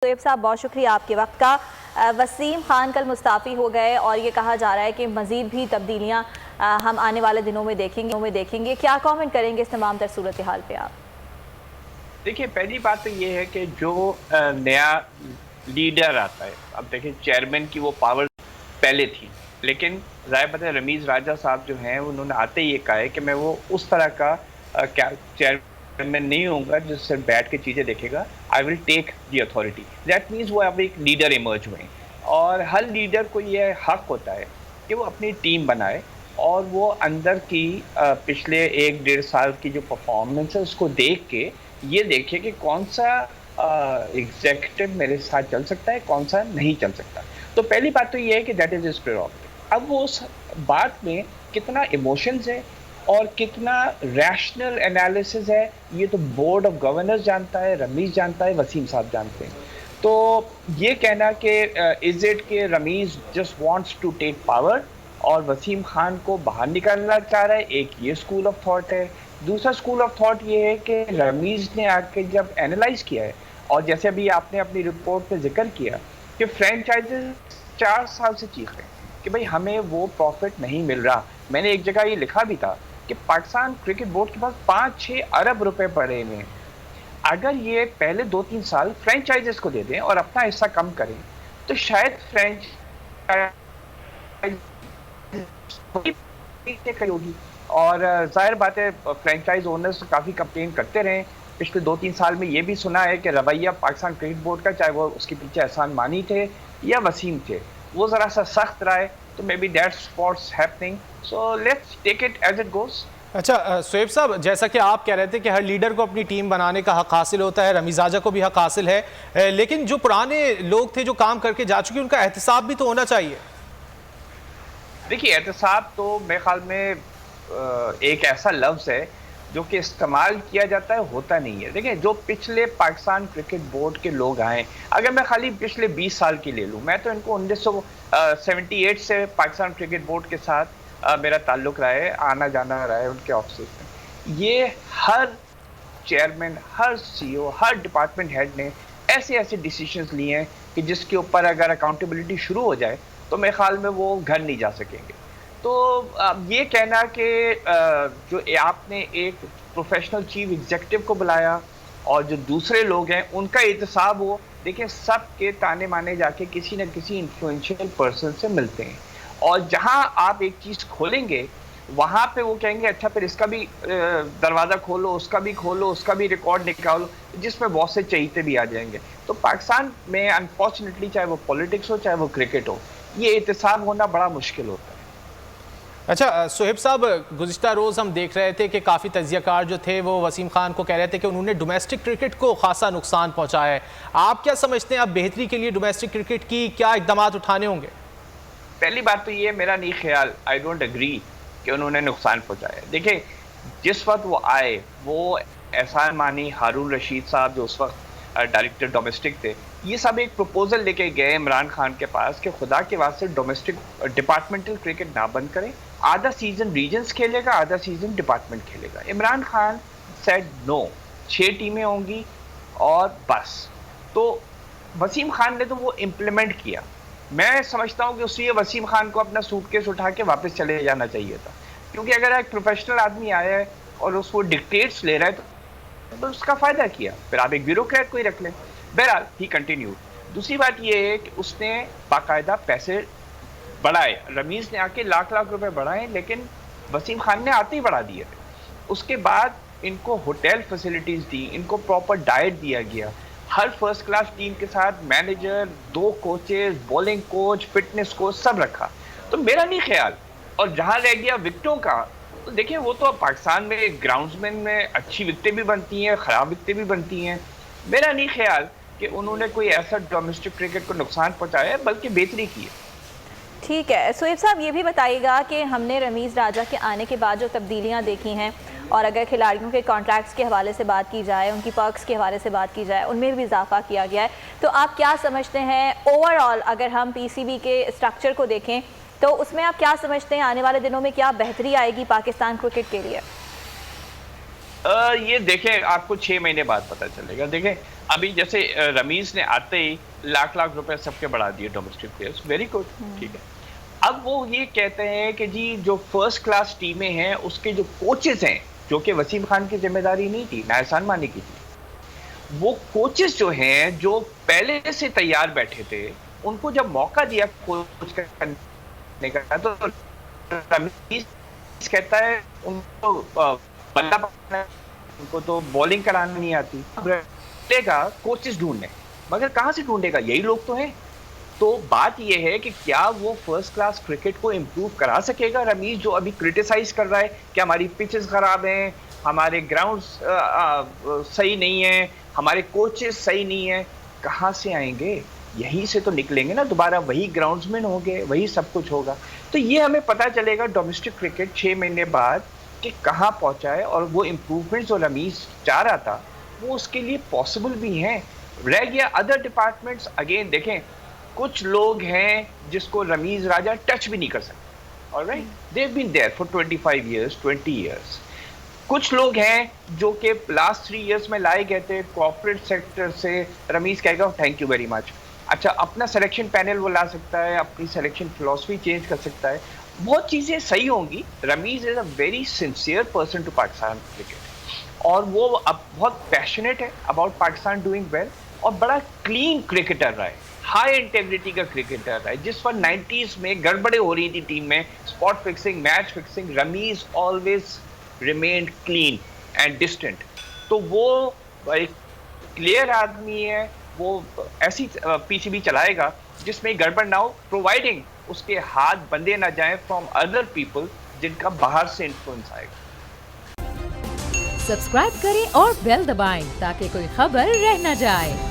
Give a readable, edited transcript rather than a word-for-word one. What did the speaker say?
शोएब साहब, बहुत शुक्रिया आपके वक्त का। वसीम खान कल मुस्ताफ़ी हो गए और ये कहा जा रहा है कि मज़ीद भी तब्दीलियाँ हम आने वाले दिनों में देखेंगे। क्या कमेंट करेंगे इस तमाम तर सूरत हाल पे आप? देखिए, पहली बात तो ये है कि जो नया लीडर आता है, अब देखिए चेयरमैन की वो पावर पहले थी, लेकिन ज़ाहिर बात है रमीज़ राजा साहब जो हैं उन्होंने आते ही ये कहा है कि मैं वो उस तरह का क्या चेयरमैन नहीं होऊंगा जिससे बैठ के चीज़ें देखेगा। I will take the authority. That means वो अब एक लीडर इमर्ज हुए और हर लीडर को ये हक होता है कि वो अपनी टीम बनाए और वो अंदर की पिछले 1-1.5 साल की जो परफॉर्मेंस है उसको देख के ये देखिए कि कौन सा एग्जीक्यूटिव मेरे साथ चल सकता है, कौन सा नहीं चल सकता। तो पहली बात तो ये है कि दैट इज हिज प्रेरोगेटिव। अब वो उस बात में कितना इमोशंस है और कितना रैशनल एनालिसिस है, ये तो बोर्ड ऑफ गवर्नर्स जानता है, रमीज जानता है, वसीम साहब जानते हैं। तो ये कहना कि इज इट कि Ramiz just wants to take power और वसीम खान को बाहर निकालना चाह रहा है, एक ये स्कूल ऑफ थॉट है। दूसरा स्कूल ऑफ थॉट ये है कि रमीज ने आके जब एनालाइज किया है और जैसे अभी आपने अपनी रिपोर्ट में जिक्र किया कि फ्रेंचाइजेस 4 साल से चीख रहे हैं कि भाई हमें वो प्रॉफिट नहीं मिल रहा। मैंने एक जगह ये लिखा भी था कि पाकिस्तान क्रिकेट बोर्ड के पास 5-6 अरब रुपए पड़े हुए हैं। अगर ये पहले 2-3 साल फ्रेंचाइजेस को दे दें और अपना हिस्सा कम करें तो शायद फ्रेंचाइज होगी। और जाहिर बात है फ्रेंचाइज ओनर्स काफ़ी कंप्लेन करते रहे पिछले 2-3 साल में। ये भी सुना है कि रवैया पाकिस्तान क्रिकेट बोर्ड का, चाहे वो उसके पीछे एहसान मानी थे या वसीम थे, वो ज़रा सा सख्त रहा है। तो maybe that's what's happening, so let's take it as it goes. अच्छा शोएब साहब, जैसा कि आप कह रहे थे कि हर लीडर को अपनी टीम बनाने का हक हासिल होता है, रमीज राजा को भी हक हासिल है, लेकिन जो पुराने लोग थे जो काम करके जा चुके उनका एहतसाब भी तो होना चाहिए। देखिए, एहतसाब तो मेरे ख्याल में एक ऐसा लफ्ज़ है जो कि इस्तेमाल किया जाता है, होता नहीं है। देखिए, जो पिछले पाकिस्तान क्रिकेट बोर्ड के लोग आए, अगर मैं खाली पिछले 20 साल की ले लूँ, मैं तो इनको 1978 से पाकिस्तान क्रिकेट बोर्ड के साथ मेरा ताल्लुक रहा है, आना जाना रहा है उनके ऑफिस में। ये हर चेयरमैन, हर सीईओ, हर डिपार्टमेंट हेड ने ऐसे ऐसे डिसीजंस लिए हैं कि जिसके ऊपर अगर अकाउंटेबिलिटी शुरू हो जाए तो मेरे ख्याल में वो घर नहीं जा सकेंगे। तो ये कहना कि जो आपने एक प्रोफेशनल चीफ एग्जीक्यूटिव को बुलाया और जो दूसरे लोग हैं उनका एहतसाब हो, देखिए सब के ताने माने जाके किसी न किसी इन्फ्लुएंशियल पर्सन से मिलते हैं और जहां आप एक चीज खोलेंगे वहां पे वो कहेंगे अच्छा फिर इसका भी दरवाजा खोलो, उसका भी खोलो, उसका भी रिकॉर्ड निकालो, जिसमें बहुत से चहीते भी आ जाएंगे। तो पाकिस्तान में अनफॉर्चुनेटली चाहे वो पॉलिटिक्स हो चाहे वो क्रिकेट हो, ये एहतसाब होना बड़ा मुश्किल होता है। अच्छा शोएब साहब, गुज़िश्ता रोज़ हम देख रहे थे कि काफ़ी तजियाकार जो थे वो वसीम खान को कह रहे थे कि उन्होंने डोमेस्टिक क्रिकेट को खासा नुकसान पहुंचाया है। आप क्या समझते हैं, आप बेहतरी के लिए डोमेस्टिक क्रिकेट की क्या इकदाम उठाने होंगे? पहली बात तो ये मेरा नहीं ख्याल, आई डोंट एग्री कि उन्होंने नुकसान पहुंचाया। देखिए, जिस वक्त वो आए वो एहसान मानी, हारून रशीद साहब जो उस वक्त डायरेक्टर डोमेस्टिक थे, ये सब एक प्रपोजल लेके गए इमरान खान के पास कि खुदा के वास्ते डोमेस्टिक डिपार्टमेंटल क्रिकेट ना बंद करें, आधा सीजन रीजन्स खेलेगा, आधा सीजन डिपार्टमेंट खेलेगा। इमरान खान सेड नो, 6 टीमें होंगी और बस। तो वसीम खान ने तो वो इम्प्लीमेंट किया। मैं समझता हूँ कि उससे वसीम खान को अपना सूटकेस उठा के वापस चले जाना चाहिए था, क्योंकि अगर एक प्रोफेशनल आदमी आया है और उसको डिक्टेट्स ले रहा है तो उसका फायदा किया, फिर आप एक ब्यूरोक्रेट को ही रख लें। बहरहाल ही कंटिन्यू। दूसरी बात ये है कि उसने बाकायदा पैसे बढ़ाए, रमीज ने आके लाख लाख रुपए बढ़ाए, लेकिन वसीम खान ने आते ही बढ़ा दिए थे। उसके बाद इनको होटल फैसिलिटीज दी, इनको प्रॉपर डाइट दिया गया, हर फर्स्ट क्लास टीम के साथ manager, 2 coaches, bowling coach, fitness coach सब रखा। तो मेरा नहीं ख्याल, और जहां रह गया विकेटों का, तो देखिए वो तो पाकिस्तान में ग्राउंड्समैन में अच्छी विकेटें भी बनती हैं, खराब विकेटें भी बनती हैं। मेरा नहीं ख्याल कि उन्होंने कोई ऐसा डोमेस्टिक क्रिकेट को नुकसान पहुंचाया है, बल्कि बेहतरी की है। ठीक है शोएब साहब, ये भी बताइएगा कि हमने रमीज़ राजा के आने के बाद जो तब्दीलियाँ देखी हैं और अगर खिलाड़ियों के कॉन्ट्रैक्ट्स के हवाले से बात की जाए, उनकी पर्क्स के हवाले से बात की जाए, उनमें भी इजाफा किया गया है, तो आप क्या समझते हैं ओवरऑल अगर हम पीसीबी के स्ट्रक्चर को देखें तो उसमें आप क्या समझते हैं आने वाले दिनों में क्या बेहतरी आएगी पाकिस्तान क्रिकेट के लिए? ये देखें, आपको 6 महीने बाद पता चलेगा। देखें, अभी जैसे रमीज ने आते ही लाख लाख रुपए सबके बढ़ा दिए डोमेस्टिक प्लेयर्स, वेरी गुड, ठीक है। अब वो ये कहते हैं कि जी जो फर्स्ट क्लास टीमें हैं उसके जो कोचेस हैं, जो कि वसीम खान की जिम्मेदारी नहीं थी, ना एहसान मानी की थी, वो कोचेस जो हैं जो पहले से तैयार बैठे थे, उनको जब मौका दिया कोच करने का तो रमीज कहता है उनको बल्ला पकड़ना, उनको तो बॉलिंग करानी नहीं आती, ढूंढेगा कोचेस ढूंढने, मगर कहां से ढूंढेगा? यही लोग तो हैं। तो बात यह है कि क्या वो फर्स्ट क्लास क्रिकेट को इम्प्रूव करा सकेगा रमीज, जो अभी क्रिटिसाइज कर रहा है कि हमारी पिचेस खराब हैं, हमारे ग्राउंड्स सही नहीं है, हमारे कोचेस सही नहीं है? कहाँ से आएंगे? यहीं से तो निकलेंगे ना, दोबारा वही ग्राउंड्समैन होंगे, वही सब कुछ होगा। तो ये हमें पता चलेगा डोमेस्टिक क्रिकेट 6 महीने बाद कि कहाँ पहुंचा है, और वो इम्प्रूवमेंट जो रमीज चाह रहा था वो उसके लिए पॉसिबल भी हैं। रह गया अदर डिपार्टमेंट्स, अगेन देखें, कुछ लोग हैं जिसको रमीज राजा टच भी नहीं कर सकते, alright, they have been there for 25 years, 20 years. कुछ लोग हैं जो कि लास्ट 3 इयर्स में लाए गए थे कॉर्पोरेट सेक्टर से, रमीज कहेगा थैंक यू वेरी मच। अच्छा, अपना सिलेक्शन पैनल वो ला सकता है, अपनी सिलेक्शन फिलॉसफी चेंज कर सकता है, बहुत चीज़ें सही होंगी। Ramiz is a very sincere person to Pakistan cricket, और वो अब बहुत पैशनेट है अबाउट पाकिस्तान डूइंग वेल, और बड़ा क्लीन क्रिकेटर रहा है, हाई इंटेग्रिटी का क्रिकेटर रहा है। जिस पर 90s में गड़बड़े हो रही थी टीम में, spot fixing, match fixing, Ramiz always remained clean and distant. तो वो एक क्लियर आदमी है, वो ऐसी पीसीबी चलाएगा जिसमें गड़बड़ ना हो, प्रोवाइडिंग उसके हाथ बंधे ना जाएं फ्रॉम अदर पीपल जिनका बाहर से इन्फ्लुएंस आएगा। सब्सक्राइब करें और बेल दबाएं ताकि कोई खबर रह न जाए।